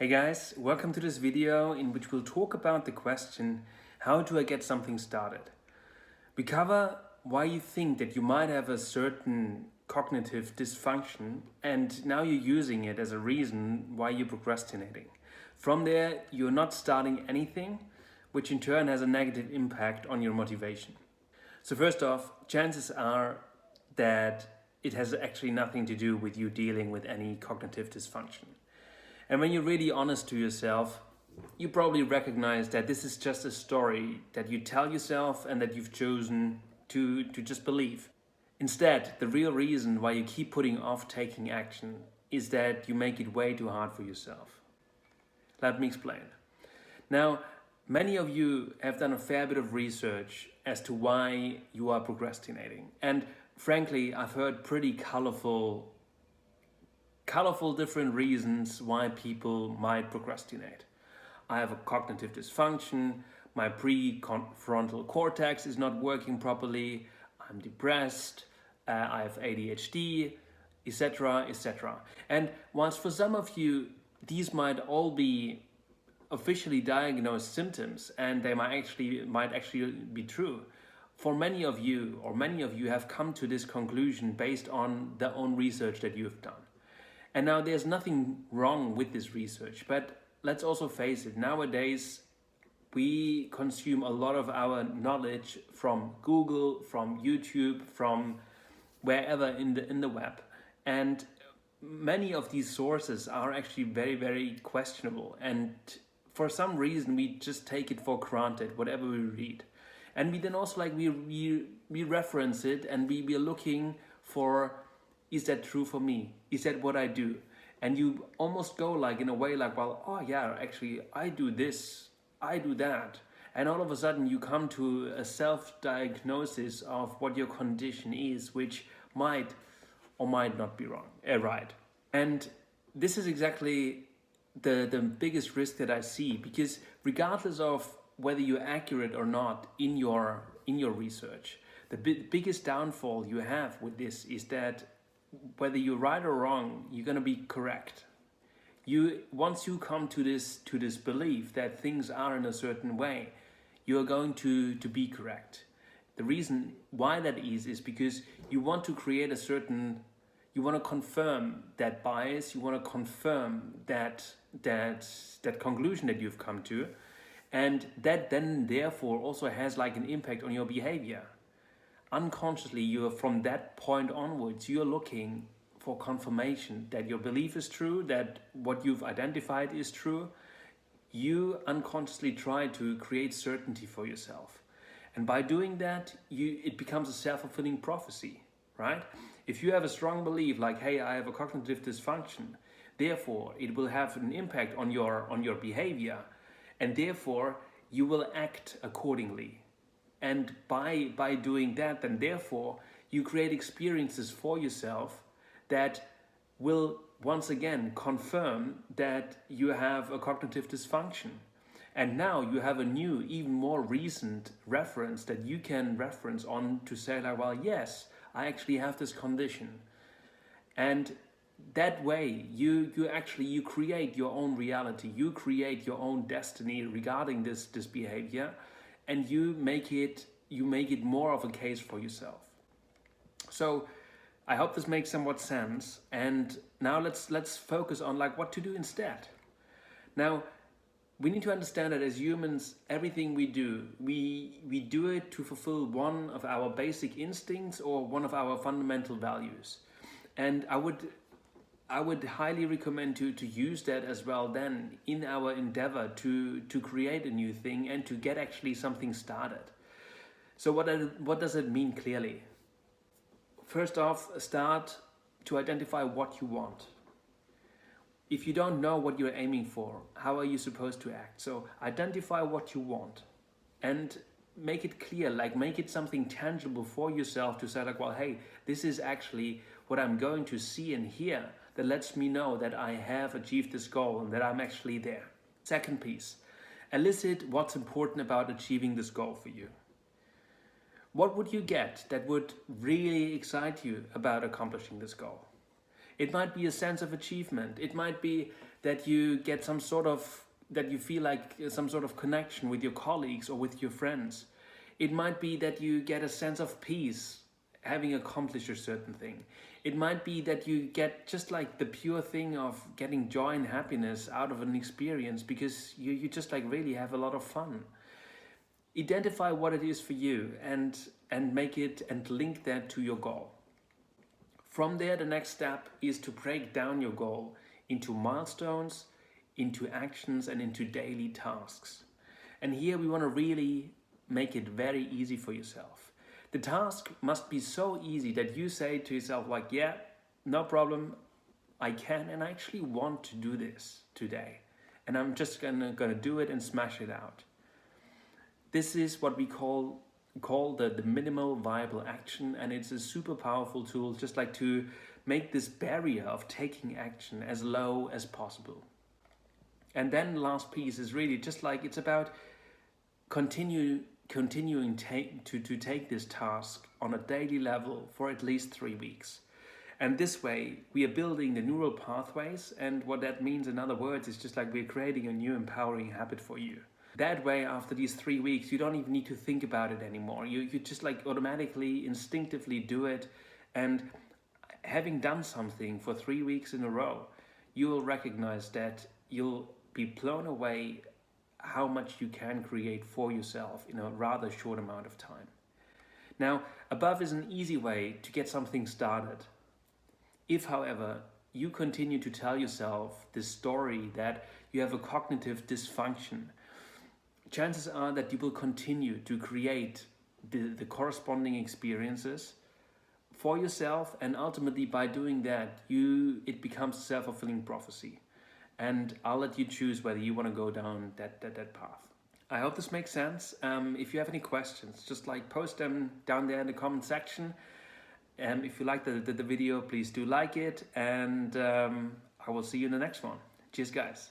Hey guys, welcome to this video in which we'll talk about the question, how do I get something started? We cover why you think that you might have a certain cognitive dysfunction and now you're using it as a reason why you're procrastinating. From there, you're not starting anything, which in turn has a negative impact on your motivation. So first off, chances are that it has actually nothing to do with you dealing with any cognitive dysfunction. And when you're really honest to yourself, you probably recognize that this is just a story that you tell yourself and that you've chosen to just believe. Instead, the real reason why you keep putting off taking action is that you make it way too hard for yourself. Let me explain. Now, many of you have done a fair bit of research as to why you are procrastinating. And frankly, I've heard pretty colorful different reasons why people might procrastinate. I have a cognitive dysfunction, my prefrontal cortex is not working properly, I'm depressed, I have ADHD, etc., etc. And whilst for some of you these might all be officially diagnosed symptoms and they might actually be true, for many of you have come to this conclusion based on their own research that you have done. And now there's nothing wrong with this research, but let's also face it, nowadays we consume a lot of our knowledge from Google, from YouTube, from wherever in the web. And many of these sources are actually very, very questionable. And for some reason, we just take it for granted, whatever we read. And we then also we reference it and we are looking for, is that true for me? Is that what I do? And you almost go in a way well, oh yeah, actually I do this, I do that. And all of a sudden you come to a self-diagnosis of what your condition is, which might or might not be right. And this is exactly the biggest risk that I see, because regardless of whether you're accurate or not in your research, the biggest downfall you have with this is that whether you're right or wrong, you're going to be correct. Once you come to this belief that things are in a certain way, you're going to be correct. The reason why that is because you want to create you want to confirm that bias, you want to confirm that conclusion that you've come to, and that then therefore also has an impact on your behavior. Unconsciously, from that point onwards, you're looking for confirmation that your belief is true, that what you've identified is true. You unconsciously try to create certainty for yourself. And by doing that, it becomes a self-fulfilling prophecy, right? If you have a strong belief hey, I have a cognitive dysfunction, therefore it will have an impact on your behavior, and therefore you will act accordingly. And by doing that, then therefore you create experiences for yourself that will once again confirm that you have a cognitive dysfunction. And now you have a new, even more recent reference that you can reference on to say well, yes, I actually have this condition. And that way you create your own reality, you create your own destiny regarding this behavior. And you make it more of a case for yourself. So I hope this makes somewhat sense. And now let's focus on what to do instead. Now, we need to understand that as humans, everything we do, we do it to fulfill one of our basic instincts or one of our fundamental values. And I would highly recommend to use that as well then in our endeavor to create a new thing and to get actually something started. So what does it mean clearly? First off, start to identify what you want. If you don't know what you're aiming for, how are you supposed to act? So identify what you want and make it clear, make it something tangible for yourself to say well, hey, this is actually what I'm going to see and hear that lets me know that I have achieved this goal and that I'm actually there. Second piece, elicit what's important about achieving this goal for you. What would you get that would really excite you about accomplishing this goal? It might be a sense of achievement. It might be that you get that you feel like some sort of connection with your colleagues or with your friends. It might be that you get a sense of peace having accomplished a certain thing. It might be that you get just like the pure thing of getting joy and happiness out of an experience because you just like really have a lot of fun. Identify what it is for you and make it and link that to your goal. From there, the next step is to break down your goal into milestones, into actions, and into daily tasks. And here we want to really make it very easy for yourself. The task must be so easy that you say to yourself like, yeah, no problem, I can and I actually want to do this today. And I'm just gonna do it and smash it out. This is what we call the minimal viable action, and it's a super powerful tool just like to make this barrier of taking action as low as possible. And then the last piece is really just like it's about continuing to take this task on a daily level for at least 3 weeks. And this way we are building the neural pathways, and what that means in other words is just like we're creating a new empowering habit for you. That way, after these 3 weeks, you don't even need to think about it anymore. You just like automatically, instinctively do it. And having done something for 3 weeks in a row, you will recognize that you'll be blown away how much you can create for yourself in a rather short amount of time. Now, above is an easy way to get something started. If, however, you continue to tell yourself this story that you have a cognitive dysfunction, chances are that you will continue to create the corresponding experiences for yourself, and ultimately by doing that, it becomes a self-fulfilling prophecy. And I'll let you choose whether you want to go down that path. I hope this makes sense. If you have any questions, just like post them down there in the comment section. If you like the video, please do like it, and I will see you in the next one. Cheers, guys.